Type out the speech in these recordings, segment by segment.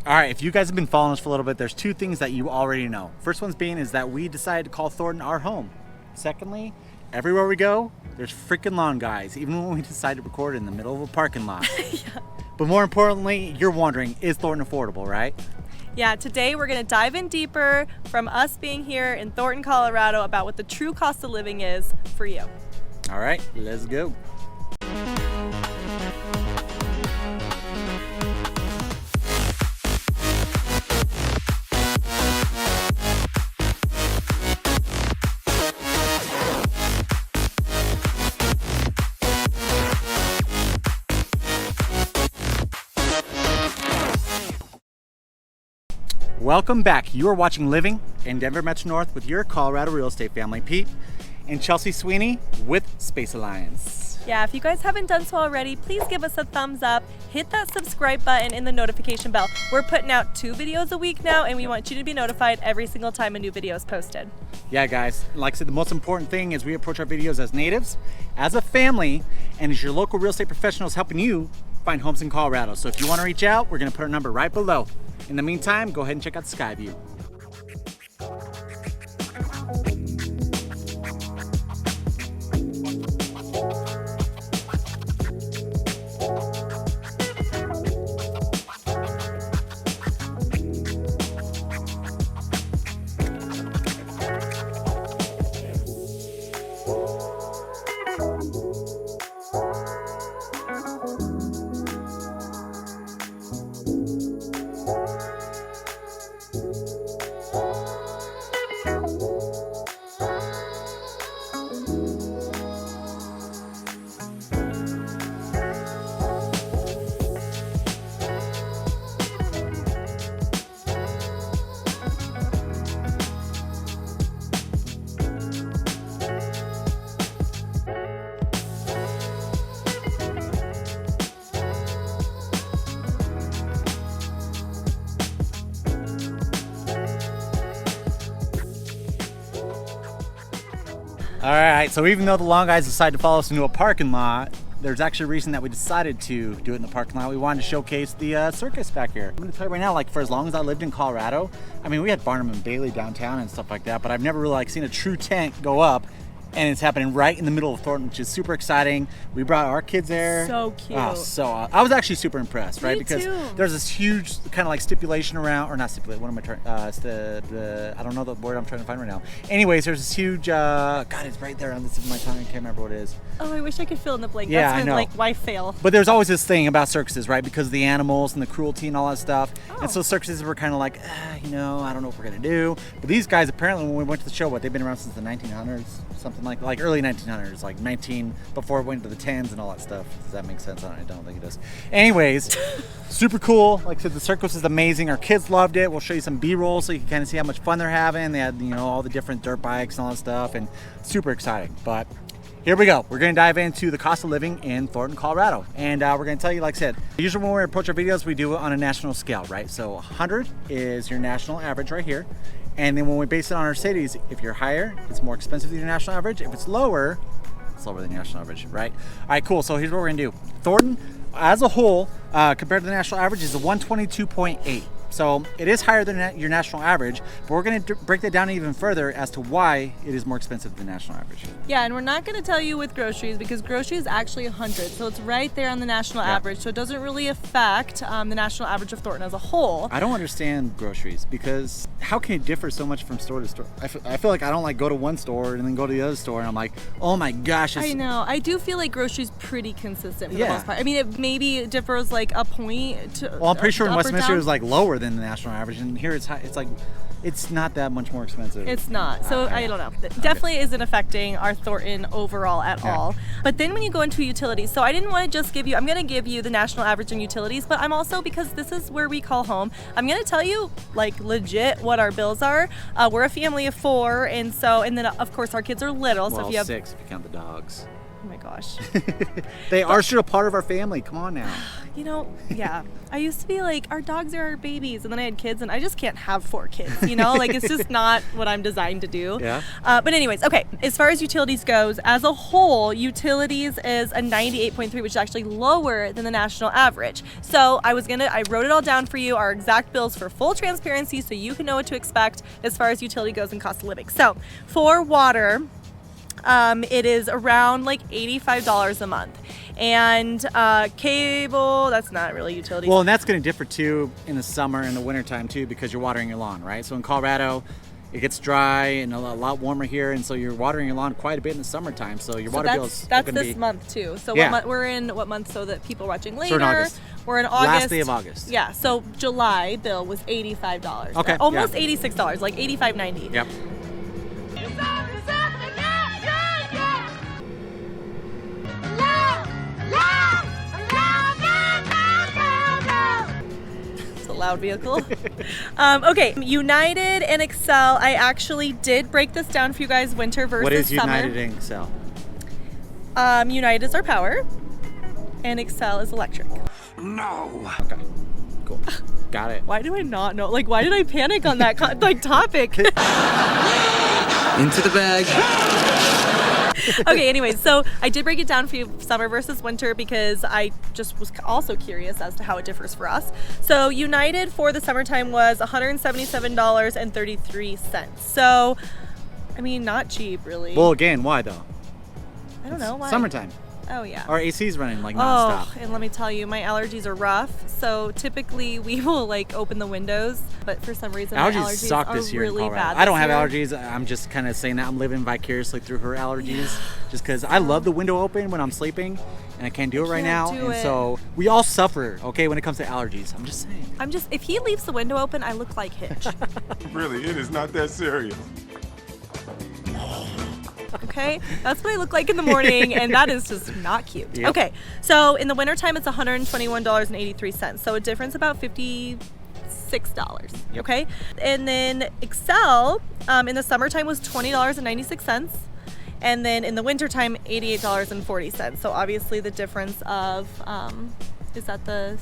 All right, if you guys have been following us for a little bit, there's two things that you already know. First one's being is that we decided to call Thornton our home. Secondly, everywhere we go, there's freaking lawn guys, even when we decide to record in the middle of a parking lot. Yeah. But more importantly, you're wondering, is Thornton affordable, right? Yeah, today we're going to dive in deeper from us being here in Thornton, Colorado about what the true cost of living is for you. All right, let's go. Welcome back. You are watching Living in Denver Metro North with your Colorado real estate family, Pete and Chelsea Sweeney with Space Alliance. Yeah, if you guys haven't done so already, please give us a thumbs up, hit that subscribe button and the notification bell. We're putting out 2 videos a week now, and we want you to be notified every single time a new video is posted. Yeah, guys, like I said, the most important thing is we approach our videos as natives, as a family, and as your local real estate professionals helping you find homes in Colorado. So if you want to reach out, we're going to put our number right below. In the meantime, go ahead and check out the sky view. All right, so even though the long guys decided to follow us into a parking lot, there's actually a reason that we decided to do it in the parking lot. We wanted to showcase the circus back here. I'm gonna tell you right now, like for as long as I lived in Colorado, I mean, we had Barnum and Bailey downtown and stuff like that, but I've never really like seen a true tent go up, and it's happening right in the middle of Thornton, which is super exciting. We brought our kids there. So cute. Oh, I was actually super impressed, right? Me because too. there's this huge kind of like stipulation around, or not stipulate, what am I trying, it's the, I don't know the word I'm trying to find right now. Anyways, there's this huge, God, it's right there on the tip of my tongue, I can't remember what it is. Oh, I wish I could fill in the blank. Yeah, That's I know. like, why fail? But there's always this thing about circuses, right? Because of the animals and the cruelty and all that stuff. Oh. And so circuses were kind of like, I don't know what we're gonna do. But these guys, apparently, when we went to the show, they've been around since the 1900s, something like early 1900s, like 19 before it went into the 10s and all that stuff. Does that make sense? I don't think it does. Anyways, super cool. Like I said, the circus is amazing. Our kids loved it. We'll show you some B-roll so you can kind of see how much fun they're having. They had, all the different dirt bikes and all that stuff, and super exciting. But here we go. We're going to dive into the cost of living in Thornton, Colorado. And we're going to tell you, like I said, usually when we approach our videos, we do it on a national scale, right? So 100 is your national average right here. And then when we base it on our cities, if you're higher, it's more expensive than your national average. If it's lower, it's lower than the national average, right? All right, cool. So here's what we're going to do. Thornton, as a whole, compared to the national average, is a 122.8. So it is higher than your national average, but we're going to break that down even further as to why it is more expensive than the national average. Yeah, and we're not going to tell you with groceries because groceries is actually 100, so it's right there on the national average, so it doesn't really affect the national average of Thornton as a whole. I don't understand groceries because how can it differ so much from store to store? I feel like I don't like go to one store and then go to the other store and I'm like, oh my gosh. I know. I do feel like groceries pretty consistent for Yeah. the most part. I mean, it maybe differs like a point. Well, I'm pretty sure in up or Westminster it down. was like lower than the national average, and here it's high. It's like, it's not that much more expensive. It's not. So I don't know. It definitely isn't affecting our Thornton overall at all. But then when you go into utilities, so I didn't want to just give you, I'm going to give you the national average in utilities, but I'm also, because this is where we call home, I'm going to tell you like legit what our bills are. We're a family of 4, and then of course our kids are little. Well, So if you have 6 if you count the dogs. Oh my gosh. They are still a part of our family. Come on now. You know, yeah. I used to be like, our dogs are our babies, and then I had kids, and I just can't have 4 kids, you know? Like, it's just not what I'm designed to do. Yeah. But anyways, okay, as far as utilities goes, as a whole, utilities is a 98.3, which is actually lower than the national average. So I wrote it all down for you, our exact bills for full transparency, so you can know what to expect as far as utility goes and cost of living. So for water, it is around like $85 a month. And cable, that's not really utilities. Well, and that's going to differ too in the summer and the wintertime too, because you're watering your lawn, right? So in Colorado, it gets dry and a lot warmer here, and so you're watering your lawn quite a bit in the summertime. So your water bills. That's this month too. So yeah. we're in what month? So that people watching later. So in August. We're in August. Last day of August. Yeah. So July bill was $85. Okay. Almost $86, like $85.90. Yep. Loud vehicle. Okay, United and Excel. I actually did break this down for you guys, winter versus What is summer. United and Excel? United is our power, and Excel is electric. No. Okay. Cool. Got it. Why do I not know? Like, why did I panic on that topic? Into the bag. Okay, anyways, so I did break it down for you, summer versus winter, because I just was also curious as to how it differs for us. So United for the summertime was $177.33. So, I mean, not cheap, really. Well, again, why though? I don't know why. Summertime. Oh, yeah. Our AC's running like nonstop. Oh, and let me tell you, my allergies are rough. So typically we will like open the windows, but for some reason my allergies suck this are year really in Colorado. bad. I don't have allergies. I'm just kind of saying that I'm living vicariously through her allergies, just because I love the window open when I'm sleeping, and I can't do it right now. So we all suffer, okay, when it comes to allergies. I'm just saying. If he leaves the window open, I look like Hitch. Really, it is not that serious. Okay, that's what I look like in the morning, and that is just not cute. Yep. Okay, so in the wintertime, it's $121.83, so a difference about $56. Yep. Okay, and then Excel in the summertime was $20.96, and then in the wintertime, $88.40. So obviously the difference of is that the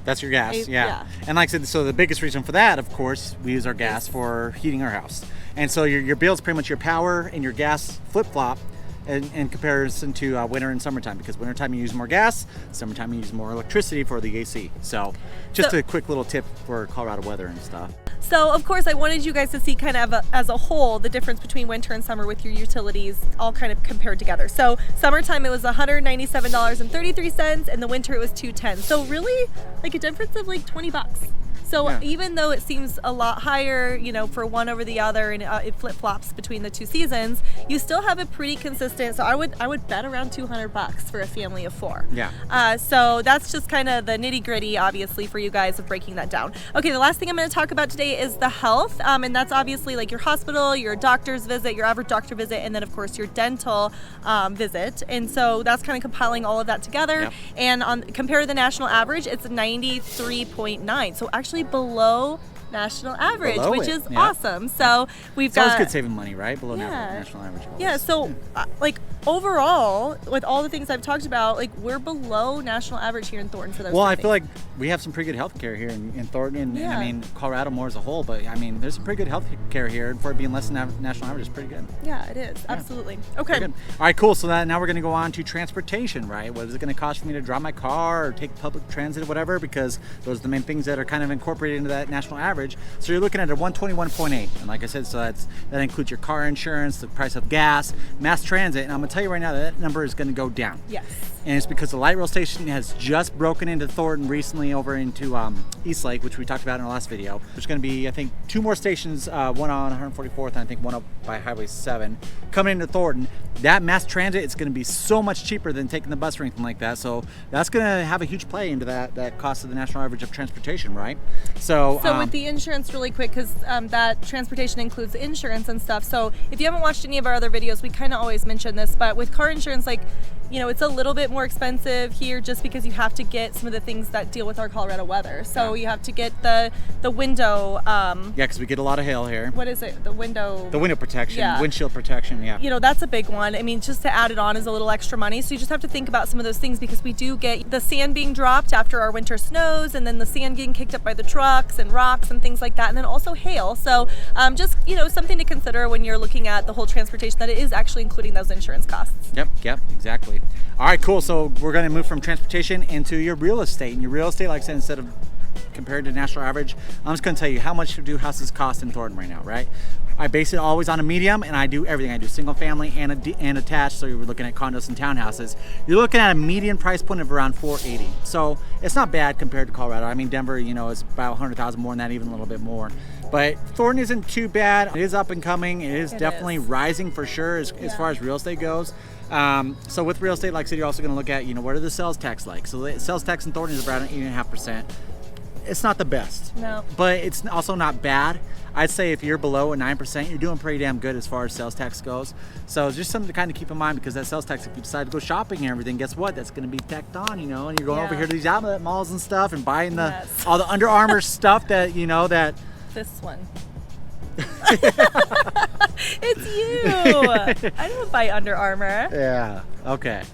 That's your gas, yeah. And like I said, so the biggest reason for that, of course, we use our gas for heating our house. And so your bill's pretty much your power and your gas flip-flop in comparison to winter and summertime, because wintertime you use more gas, summertime you use more electricity for the AC. So just a quick little tip for Colorado weather and stuff. So of course I wanted you guys to see kind of as a whole the difference between winter and summer with your utilities all kind of compared together. So summertime it was $197.33, and the winter it was $210. So really like a difference of like $20. So even though it seems a lot higher, you know, for one over the other, and it flip-flops between the two seasons, you still have a pretty consistent. So I would bet around $200 for a family of 4. Yeah. So that's just kind of the nitty-gritty, obviously, for you guys of breaking that down. Okay, the last thing I'm going to talk about today is the health, and that's obviously like your hospital, your doctor's visit, your average doctor visit, and then of course your dental visit. And so that's kind of compiling all of that together. Yep. And compared to the national average, it's 93.9. So actually below national average, which is awesome. So it's always good saving money, right? Below national average. Yeah. So like overall, with all the things I've talked about, like we're below national average here in Thornton for those. Well, I feel like we have some pretty good health care here in Thornton, and I mean Colorado more as a whole. But I mean, there's some pretty good health care here, and for it being less than national average is pretty good. Yeah, it is. Absolutely. Okay. All right, cool. So now we're going to go on to transportation, right? What is it going to cost for me to drive my car or take public transit or whatever? Because those are the main things that are kind of incorporated into that national average. So you're looking at a 121.8, and like I said, so that includes your car insurance, the price of gas, mass transit, and I'm going to tell you right now that number is going to go down. Yes. And it's because the light rail station has just broken into Thornton recently over into Eastlake, which we talked about in our last video. There's going to be, I think, 2 more stations, one on 144th and I think one up by Highway 7, coming into Thornton. That mass transit is going to be so much cheaper than taking the bus or anything like that. So that's going to have a huge play into that cost of the national average of transportation, right? So with the insurance really quick, because that transportation includes insurance and stuff. So if you haven't watched any of our other videos, we kind of always mention this, but with car insurance, like, it's a little bit more expensive here just because you have to get some of the things that deal with our Colorado weather. So you have to get the window. Yeah, because we get a lot of hail here. What is it? The window protection, windshield protection, yeah. That's a big one. I mean, just to add it on is a little extra money. So you just have to think about some of those things because we do get the sand being dropped after our winter snows, and then the sand getting kicked up by the trucks and rocks and things like that, and then also hail. So just, something to consider when you're looking at the whole transportation, that it is actually including those insurance costs. Yep, exactly. All right, cool. So we're going to move from transportation into your real estate. And your real estate, like I said, instead of compared to national average, I'm just going to tell you how much do houses cost in Thornton right now, right? I base it always on a medium, and I do everything. I do single family and attached, so you're looking at condos and townhouses. You're looking at a median price point of around $480. So it's not bad compared to Colorado. I mean, Denver, is about 100,000 more than that, even a little bit more. But Thornton isn't too bad. It is up and coming. It is definitely rising for sure as far as real estate goes. So with real estate, like I said, you're also going to look at, what are the sales tax like? So the sales tax in Thornton is around 8.5%. It's not the best, no, but it's also not bad. I'd say if you're below a 9%, you're doing pretty damn good as far as sales tax goes. So it's just something to kind of keep in mind, because that sales tax, if you decide to go shopping and everything, guess what? That's going to be tacked on, and you're going over here to these outlet malls and stuff and buying all the Under Armour stuff that, that... This one. It's you. I don't buy Under Armour. Yeah, okay.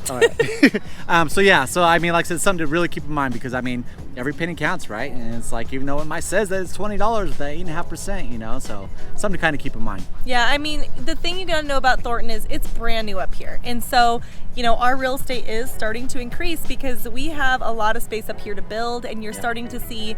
All right. So I mean, like I said, it's something to really keep in mind, because I mean, every penny counts, right? And it's like, even though it might says that it's $20 with that 8.5%, so something to kind of keep in mind. Yeah, I mean, the thing you gotta know about Thornton is it's brand new up here, and so our real estate is starting to increase because we have a lot of space up here to build, and you're starting to see,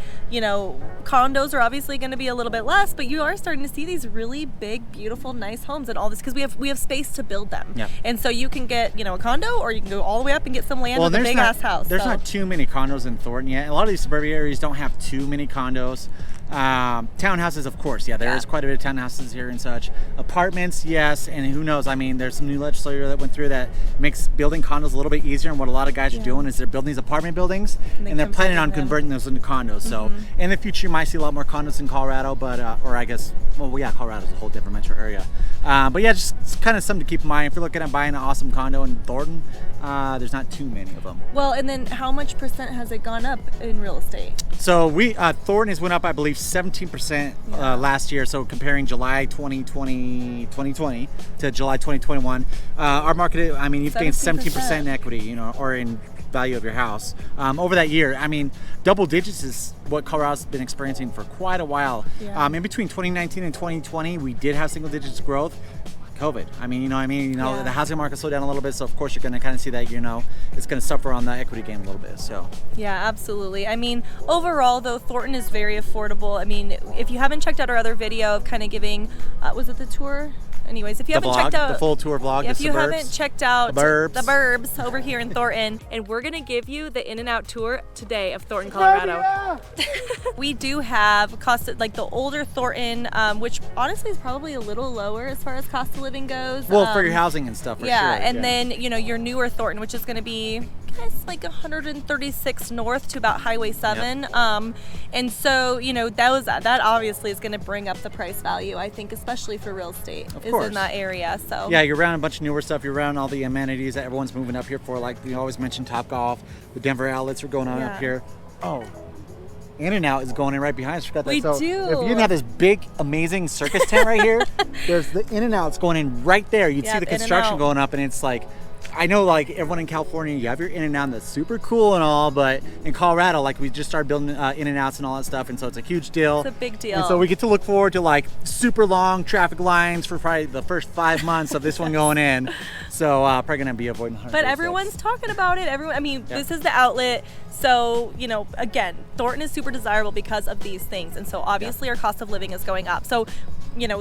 condos are obviously going to be a little bit less, but you are starting to see these really big, beautiful, nice homes and all this, because we have space to build them. Yeah. And so you can get, a condo, or you can go all the way up and get some land with a big ass house. There's not too many condos in Thornton yet. A lot of these suburban areas don't have too many condos. Townhouses, of course, there is quite a bit of townhouses here and such. Apartments, yes, and who knows, I mean, there's some new legislature that went through that makes building condos a little bit easier, and what a lot of guys are doing is they're building these apartment buildings, and they're planning on converting those into condos. So in the future you might see a lot more condos in Colorado, but Colorado's a whole different metro area. But yeah, just kind of something to keep in mind. If you're looking at buying an awesome condo in Thornton, there's not too many of them. Well, and then how much percent has it gone up in real estate? So Thornton has went up, I believe, 17% last year. So comparing July 2020 to July 2021, our market, I mean, you've gained 17% in equity, or in value of your house over that year. I mean, double digits is what Colorado's been experiencing for quite a while. In between 2019 and 2020, we did have single digits growth. COVID. I mean, the housing market slowed down a little bit, so of course you're going to kind of see that, it's going to suffer on the equity game a little bit. So yeah, absolutely. I mean, overall though, Thornton is very affordable. I mean, if you haven't checked out our other video of kind of giving, was it the tour? Anyways, if you haven't checked out the full tour vlog, if you haven't checked out the burbs over here in Thornton, and we're gonna give you the in and out tour today of Thornton, Colorado. We do have like the older Thornton, which honestly is probably a little lower as far as cost of living goes. Well, for your housing and stuff, for sure. And then your newer Thornton, which is gonna be, it's like 136 north to about Highway 7. Yep. And so, that obviously is going to bring up the price value, I think, especially for real estate, is in that area. So yeah, you're around a bunch of newer stuff. You're around all the amenities that everyone's moving up here for. Like we always mention Top Golf, the Denver outlets are going on up here. Oh, In-N-Out is going in right behind us. We do. If you didn't have this big, amazing circus tent right here, there's the In-N-Out's going in right there. You'd see the construction going up, and it's like, I know, like, everyone in California, you have your In-N-Out that's super cool and all, but in Colorado, like, we just started building In-N-Outs and all that stuff, and so it's a huge deal. It's a big deal. And so we get to look forward to, like, super long traffic lines for probably the first 5 months of this one going in. So probably going to be avoiding 100. But everyone's talking about it. This is the outlet. So, again, Thornton is super desirable because of these things. And so obviously our cost of living is going up. So,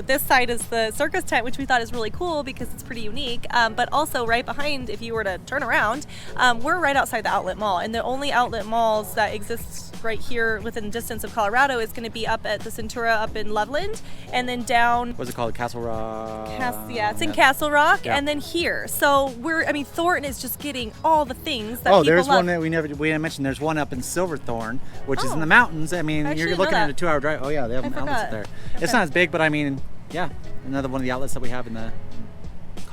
this side is the circus tent, which we thought is really cool because it's pretty unique. But also right behind, if you were to turn around, we're right outside the outlet mall. And the only outlet malls that exist right here within distance of Colorado is going to be up at the Centura up in Loveland, and then down. What's it called? Castle Rock? It's in Castle Rock, and then here. So Thornton is just getting all the things that people there's love. One that we didn't mention. There's one up in Silverthorne, which is in the mountains. I mean, you're looking at a 2-hour drive. Oh yeah, they have outlets up there. Okay. It's not as big, but I mean, yeah, another one of the outlets that we have in the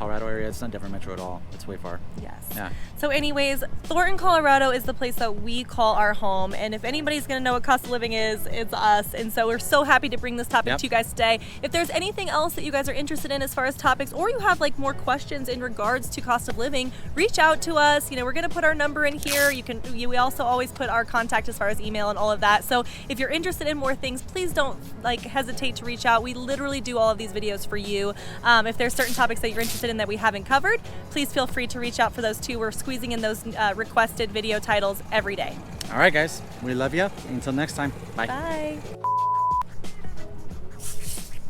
Colorado area. It's not Denver Metro at all. It's way far. Yes. Yeah. So anyways, Thornton, Colorado is the place that we call our home. And if anybody's going to know what cost of living is, it's us. And so we're so happy to bring this topic to you guys today. If there's anything else that you guys are interested in as far as topics, or you have like more questions in regards to cost of living, reach out to us. You know, we're going to put our number in here. We also always put our contact as far as email and all of that. So if you're interested in more things, please don't like hesitate to reach out. We literally do all of these videos for you. If there's certain topics that you're interested in that we haven't covered, please feel free to reach out for those too. We're squeezing in those requested video titles every day. All right, guys. We love you. Until next time. Bye. Bye.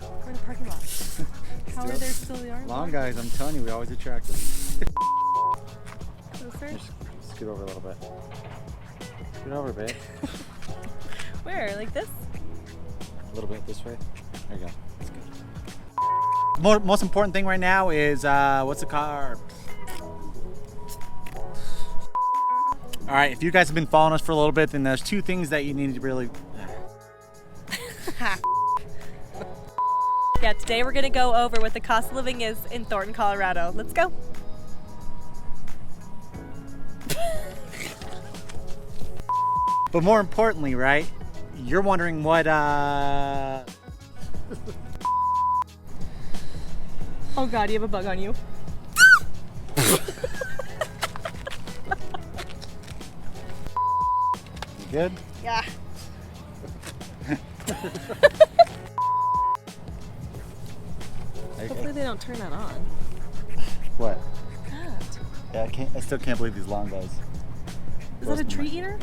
We're in the parking lot. How are there still yards? Long guys, I'm telling you, we always attract them. Closer? Just scoot over a little bit. Scoot over, babe. Where? Like this? A little bit this way. There you go. That's good. Most important thing right now is what's the car? All right, if you guys have been following us for a little bit, then there's two things that you need to really. Yeah, today we're gonna go over what the cost of living is in Thornton, Colorado. Let's go. But more importantly, right? You're wondering what Oh God, you have a bug on you. You good? Yeah. Hopefully they don't turn that on. What? That. Yeah, I still can't believe these long guys. Is that a tree eater?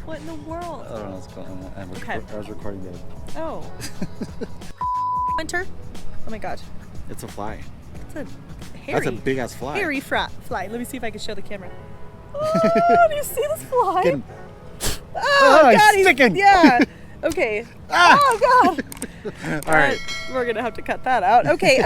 What in the world? I don't know what's going on. Okay. I was recording that. Oh. Winter? Oh my God. It's a fly. It's a hairy. That's a big ass fly. Hairy fly. Let me see if I can show the camera. Oh, do you see this fly? Getting- Oh, he's God, sticking. Yeah. Okay. Ah. Oh God. All right. We're gonna have to cut that out. Okay.